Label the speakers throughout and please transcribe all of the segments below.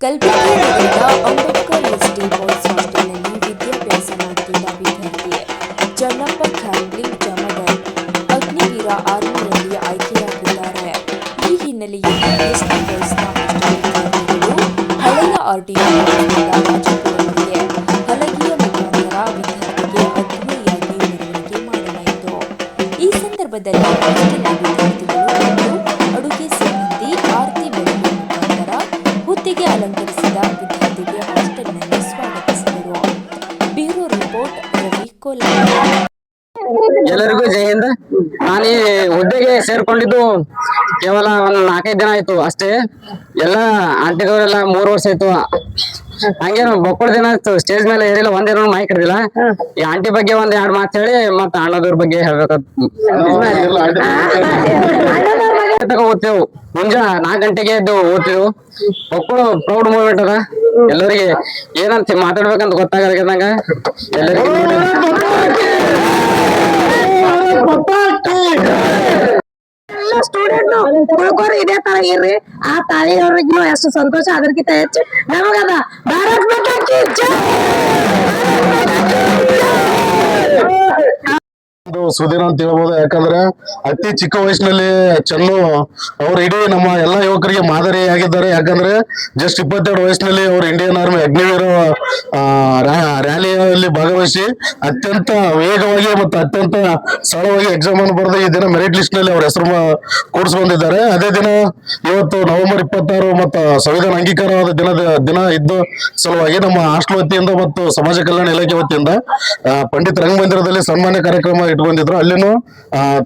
Speaker 1: ಕಲಬುರಗಿ ನಗರದ Ambedkar ST boys ಹಾಸ್ಟೆಲ್ನಲ್ಲಿ ವಿದ್ಯಾಭ್ಯಾಸ ಮಾಡುತ್ತಿದ್ದ ವಿದ್ಯಾರ್ಥಿ ಚನ್ನಪ್ಪ ಖ್ಯಾನ್ಲಿಂಗ್ ಜಮದರ್ ಅಗ್ನಿವೀರ ಆರ್ಮಿಯಲ್ಲಿ ಆಯ್ಕೆಯಾಗಿದ್ದಾರೆ. ಈ ಹಿನ್ನೆಲೆಯಲ್ಲಿ ಎಸ್ಟಿ ಬಾಯ್ಸ್ನ ಹಾಸ್ಟೆಲ್ ವಿದ್ಯಾರ್ಥಿಗಳು ಹಳೆಯ ಆರ್ಟಿಒ ರಾಜಪುರವರೆಗೆ ಹಲಗೆಯ ಮುಖಾಂತರ ವಿದ್ಯಾರ್ಥಿಗೆ ಅದ್ದೂರಿಯಾಗಿ ಮೆರವಣಿಗೆ ಮಾಡಲಾಯಿತು. ಈ ಸಂದರ್ಭದಲ್ಲಿ ಹಾಸ್ಟೆಲ್ನ ವಿದ್ಯಾರ್ಥಿಗಳು ಮತ್ತು ಅಡುಗೆ ಸಿಬ್ಬಂದಿ ಆರತಿ ಬೆಳಗುವ ಮುಖಾಂತರ ಹುದ್ದೆಗೆ ಅಲಂಕರಿಸಿದ ವಿದ್ಯಾರ್ಥಿಗೆ ಹಾಸ್ಟೆಲ್ನಲ್ಲಿ ಸ್ವಾಗತಿಸಿದರು. Bureau report Ravi Kolar.
Speaker 2: ಎಲ್ಲರಿಗೂ ಜೈ ಹಿಂದ್. ನಾನು ಈ ಹುದ್ದೆಗೆ ಸೇರ್ಕೊಂಡಿದ್ದು ಕೇವಲ ಒಂದು 4-5 ದಿನ ಆಯ್ತು ಅಷ್ಟೇ. ಎಲ್ಲ ಆಂಟಿದವರೆಲ್ಲ 3 ವರ್ಷ ಆಯ್ತು. ಹಂಗೇನು ಬಕ್ಕಳ ದಿನ ಆಯ್ತು ಸ್ಟೇಜ್ ಮೇಲೆ ಏರಿಲ್ಲ, ಒಂದೇನೋ ಮೈಕ್ ಹಿಡಿದಿಲ್ಲ. ಈ ಆಂಟಿ ಬಗ್ಗೆ ಒಂದ್ 2 ಮಾತು ಹೇಳಿ ಮತ್ತ ಅಣ್ಣದವ್ರ ಬಗ್ಗೆ ಹೇಳ್ಬೇಕಂತ ಓದ್ತೇವು. ಮುಂಜಾ 4 ಗಂಟೆಗೆ ಎದ್ದು ಓದ್ತೇವು. ಮಕ್ಕಳು ಪ್ರೌಡ್ ಮೂವ್ಮೆಂಟ್ ಅದ. ಎಲ್ಲರಿಗೆ ಏನಂತ ಮಾತಾಡ್ಬೇಕಂತ ಗೊತ್ತಾಗದಂಗ ಎಲ್ಲರಿಗೂ
Speaker 3: ಸ್ಟೂಡೆಂಟ್ ಹುಡುಗರು ಇದೇ ತರ ಇರ್ರಿ. ಆ ತಾಯಿಯವ್ರಿಗೂ ಎಷ್ಟು ಸಂತೋಷ, ಅದಕ್ಕಿಂತ ಹೆಚ್ಚು ನಮಗದ. ಭಾರತ್ ಮಾತಾ ಕಿ ಜೈ.
Speaker 4: ಸುದೀರ್ ಅಂತ ಹೇಳ್ಬೋದು. ಯಾಕಂದ್ರೆ ಅತಿ ಚಿಕ್ಕ ವಯಸ್ಸಿನಲ್ಲಿ ಚನ್ನು ಅವ್ರು ಇಡೀ ನಮ್ಮ ಎಲ್ಲಾ ಯುವಕರಿಗೆ ಮಾದರಿಯಾಗಿದ್ದಾರೆ. ಯಾಕಂದ್ರೆ ಜಸ್ಟ್ 22 ವಯಸ್ಸಿನಲ್ಲಿ ಅವರು ಇಂಡಿಯನ್ ಆರ್ಮಿ ಅಗ್ನಿವೀರ ರ್ಯಾಲಿಯಲ್ಲಿ ಭಾಗವಹಿಸಿ ಅತ್ಯಂತ ವೇಗವಾಗಿ ಮತ್ತು ಅತ್ಯಂತ ಸರಳವಾಗಿ ಎಕ್ಸಾಮ್ ಅನ್ನು ಬರೆದು ಈ ದಿನ ಮೆರಿಟ್ ಲಿಸ್ಟ್ ನಲ್ಲಿ ಅವ್ರ ಹೆಸರು ಕೂಡಿಸಿ ಬಂದಿದ್ದಾರೆ. ಅದೇ ದಿನ ಇವತ್ತು ನವೆಂಬರ್ 26 ಮತ್ತು ಸಂವಿಧಾನ ಅಂಗೀಕಾರವಾದ ದಿನ ಇದ್ದು ಸಲುವಾಗಿ ನಮ್ಮ ಹಾಸ್ಟೆಲ್ ವತಿಯಿಂದ ಮತ್ತು ಸಮಾಜ ಕಲ್ಯಾಣ ಇಲಾಖೆ ವತಿಯಿಂದ ಪಂಡಿತ್ ರಂಗಮಂದಿರದಲ್ಲಿ ಸನ್ಮಾನ ಕಾರ್ಯಕ್ರಮ ಇಟ್ಕೊಂಡಿದ್ರು. ಅಲ್ಲಿನೂ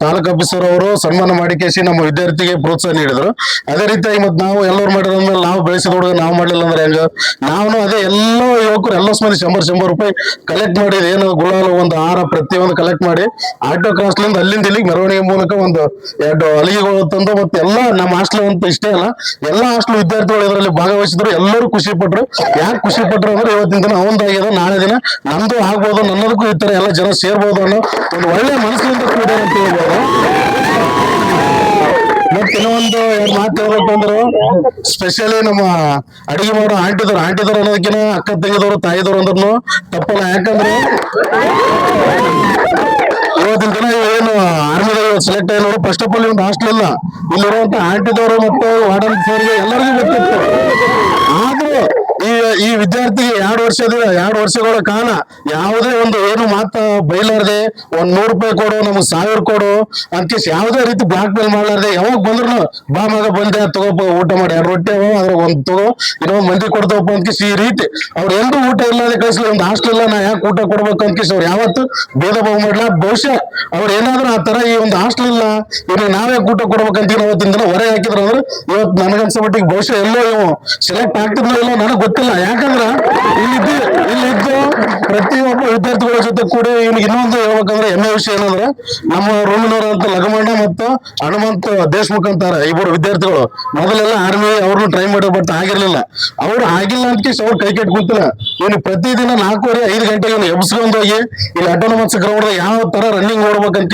Speaker 4: ತಾಲೂಕು ಆಫೀಸರ್ ಅವರು ಸನ್ಮಾನ ಮಾಡಿ ಕೇಸಿ ನಮ್ಮ ವಿದ್ಯಾರ್ಥಿಗೆ ಪ್ರೋತ್ಸಾಹ ನೀಡಿದ್ರು. ಅದೇ ರೀತಿಯಾಗಿ ಮತ್ತೆ ನಾವು ಎಲ್ಲರೂ ಮಾಡಿದ್ಮೇಲೆ ನಾವು ಬೆಳೆಸಿದ ಹುಡುಗ ನಾವು ಮಾಡ್ಲಿಲ್ಲ ಅಂದ್ರೆ ಹೆಂಗ, ನಾವು ಅದೇ ಎಲ್ಲ ಯುವಕರು ಎಲ್ಲ ಮಂದಿ 100 ರೂಪಾಯಿ ಕಲೆಕ್ಟ್ ಮಾಡಿ ಏನು ಗುಲಾಲು ಒಂದು ಹಾರ ಪ್ರತಿಯೊಂದು ಕಲೆಕ್ಟ್ ಮಾಡಿ ಆಟೋ ಕ್ರಾಸ್ಲಿಂದ ಅಲ್ಲಿಂದ ಇಲ್ಲಿಗೆ ಮೆರವಣಿಗೆ ಮೂಲಕ ಒಂದು 2 ಹಲಿಗೆಗಳು ತಂದು ಮತ್ತೆ ಎಲ್ಲ ನಮ್ಮ ಹಾಸ್ಟೆಲ್ ಅಂತ ಇಷ್ಟೇ ಅಲ್ಲ, ಎಲ್ಲ ಹಾಸ್ಟೆಲ್ ವಿದ್ಯಾರ್ಥಿಗಳು ಇದರಲ್ಲಿ ಭಾಗವಹಿಸಿದ್ರು. ಎಲ್ಲರೂ ಖುಷಿ ಪಟ್ರು. ಯಾಕೆ ಖುಷಿ ಪಟ್ರು ಅಂದ್ರೆ ಇವತ್ತಿನ ದಿನ ಅವಂದಾಗಿದೆ, ನಾಳೆ ದಿನ ನಮ್ದು ಆಗ್ಬೋದು, ನನ್ನದಕ್ಕೂ ಈ ತರ ಎಲ್ಲ ಜನ ಸೇರ್ಬೋದು ಅನ್ನೋ ಒಂದು ಒಳ್ಳೆ ಮನಸ್ಸಿನಿಂದ ಕೂಡ ಅಂತ ಹೇಳ್ಬೋದು. ಮತ್ತೆ ಇನ್ನೊಂದು 2 ಮಾತು ಹೇಳ್ಬೇಕು ಅಂದ್ರೆ ಸ್ಪೆಷಲಿ ನಮ್ಮ ಅಡಿಗೆ ಮಾಡೋ ಆಂಟಿದವ್ರು ಅನ್ನೋದಕ್ಕಿಂತ ಅಕ್ಕ ತಂಗಿದವರು ತಾಯಿದವ್ರು ಅಂದ್ರೂ ತಪ್ಪಲ್ಲ. ಯಾಕಂದ್ರೆ ಇವತ್ತಿನ ದಿನ ಏನು ಆರ್ಮಿದಾಗ ಸೆಲೆಕ್ಟ್ ಆಗಿರೋರು ಫಸ್ಟ್ ಆಫ್ ಆಲ್ ಒಂದು ಹಾಸ್ಟೆಲ್ ಇಲ್ಲ, ಇಲ್ಲಿರುವಂತ ಆಂಟಿದವರು ಮತ್ತು ವಾರ್ಡನ್ ಸರ್ಗೆ ಎಲ್ಲರಿಗೂ ಗೊತ್ತಿತ್ತು. ಆದ್ರೂ ಈ ವಿದ್ಯಾರ್ಥಿಗೆ 2 ವರ್ಷಗಳ ಕಾಲ ಯಾವುದೇ ಒಂದು ಏನು ಮಾತ ಬೈಲಾರ್ದೆ, ಒಂದ್ 100 ರೂಪಾಯಿ ಕೊಡು, ನಮ್ಗೆ 1000 ಕೊಡು ಅಂತ ಯಾವುದೇ ರೀತಿ ಬ್ಲಾಕ್ ಮೇಲ್ ಮಾಡ್ಲಾರ್ದೆ ಯಾವಾಗ ಬಂದ್ರು ಬಾ ಮಗ ಬಂದೆ ತಗೋಪ ಊಟ ಮಾಡಿ 2 ರೊಟ್ಟಿ ಅದ್ರ ಒಂದ್ ತಗೋ ಇನ್ನೊಂದ್ ಮಂದಿ ಕೊಡ್ತವಪ್ಪ ಅಂತ ಈ ರೀತಿ ಅವ್ರು ಎಂದೂ ಊಟ ಇಲ್ಲದೆ ಕಳಿಸ್ಲಿ. ಒಂದು ಹಾಸ್ಟೆಲ್ ಇಲ್ಲ, ನಾ ಯಾಕೆ ಊಟ ಕೊಡ್ಬೇಕು ಅಂತ ಅವ್ರು ಯಾವತ್ತು ಭೇದ ಭಾವ ಮಾಡ್ಲಾ. ಬಹುಶಃ ಅವ್ರು ಏನಾದ್ರು ಆ ತರ ಈ ಒಂದು ಹಾಸ್ಟೆಲ್ ಇಲ್ಲ ಇವ್ರಿಗೆ ನಾವೇ ಊಟ ಕೊಡ್ಬೇಕಂತ ಅವತ್ತಿನ ದಿನ ಹೊರೆ ಹಾಕಿದ್ರು ಅಂದ್ರೆ ಇವತ್ತು ನನಗನ್ಸಮಟ್ಟಿಗೆ ಬಹುಶಃ ಎಲ್ಲೋ ಇವು ಸೆಲೆಕ್ಟ್ ಆಗ್ತಿದ್ನೋ ಇಲ್ಲೋ ನನಗೆ ಗೊತ್ತಿಲ್ಲ. ಯಾಕಂದ್ರ ಇಲ್ಲಿದ್ದು ಪ್ರತಿಯೊಬ್ಬ ವಿದ್ಯಾರ್ಥಿಗಳ ಜೊತೆ ಕೂಡ ಇವ್ನಿಗೆ ಇನ್ನೊಂದು ಹೇಳ್ಬೇಕಂದ್ರೆ ಹೆಮ್ಮೆ ವಿಷಯ ಏನಂದ್ರೆ ನಮ್ಮ ರೂಮಿನವರ ಅಂತ ಲಗಮಣ್ಣ ಮತ್ತು ಹನುಮಂತ ದೇಶಮುಖ್ ಅಂತಾರೆ 2 ವಿದ್ಯಾರ್ಥಿಗಳು. ಮೊದಲೆಲ್ಲ ಆರ್ಮಿ ಅವ್ರನ್ನು ಟ್ರೈ ಮಾಡೋ ಬಟ್ ಆಗಿರ್ಲಿಲ್ಲ. ಅವ್ರು ಆಗಿಲ್ಲ ಅಂತ ಅವ್ರು ಕೈ ಕೆಟ್ಟು ಕೂತಿಲ್ಲ. ಇವನು ಪ್ರತಿದಿನ 4:30-5 ಗಂಟೆಗೆ ಇವನು ಎಬ್ಸ್ಕೊಂಡು ಹೋಗಿ ಇಲ್ಲಿ ಆಟೋನಮಸ್ ಗ್ರೌಂಡ್ ಯಾವ ತರ ರನ್ನಿಂಗ್ ಓಡ್ಬೇಕಂತ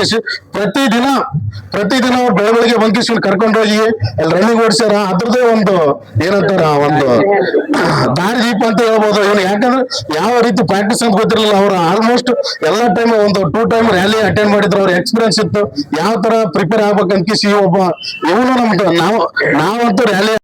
Speaker 4: ಪ್ರತಿದಿನ ಅವ್ರು ಬೆಳಗ್ಗೆ ಬಂಕಿಸಿ ಕರ್ಕೊಂಡು ಹೋಗಿ ಅಲ್ಲಿ ರನ್ನಿಂಗ್ ಓಡಿಸ್ಯಾರ. ಅದ್ರದ್ದೇ ಒಂದು ಏನಂತಾರ ಒಂದು ದಾರಿ ದೀಪ ಅಂತ ಹೇಳ್ಬೋದು ಇವನು. ಯಾಕಂದ್ರೆ ಯಾವ ರೀತಿ ಪ್ರಾಕ್ಟೀಸ್ ಅಂತ ಗೊತ್ತಿರಲಿಲ್ಲ. ಅವ್ರು ಆಲ್ಮೋಸ್ಟ್ ಎಲ್ಲ ಟೈಮ್ ಒಂದು 2 ಟೈಮ್ ರ್ಯಾಲಿ ಅಟೆಂಡ್ ಮಾಡಿದ್ರು. ಅವ್ರ ಎಕ್ಸ್ಪೀರಿಯನ್ಸ್ ಇತ್ತು ಯಾವ ತರ ಪ್ರಿಪೇರ್ ಆಗ್ಬೇಕಂತ ಒಬ್ಬ ಇವನು ನಾವಂತೂ ರ್ಯಾಲಿ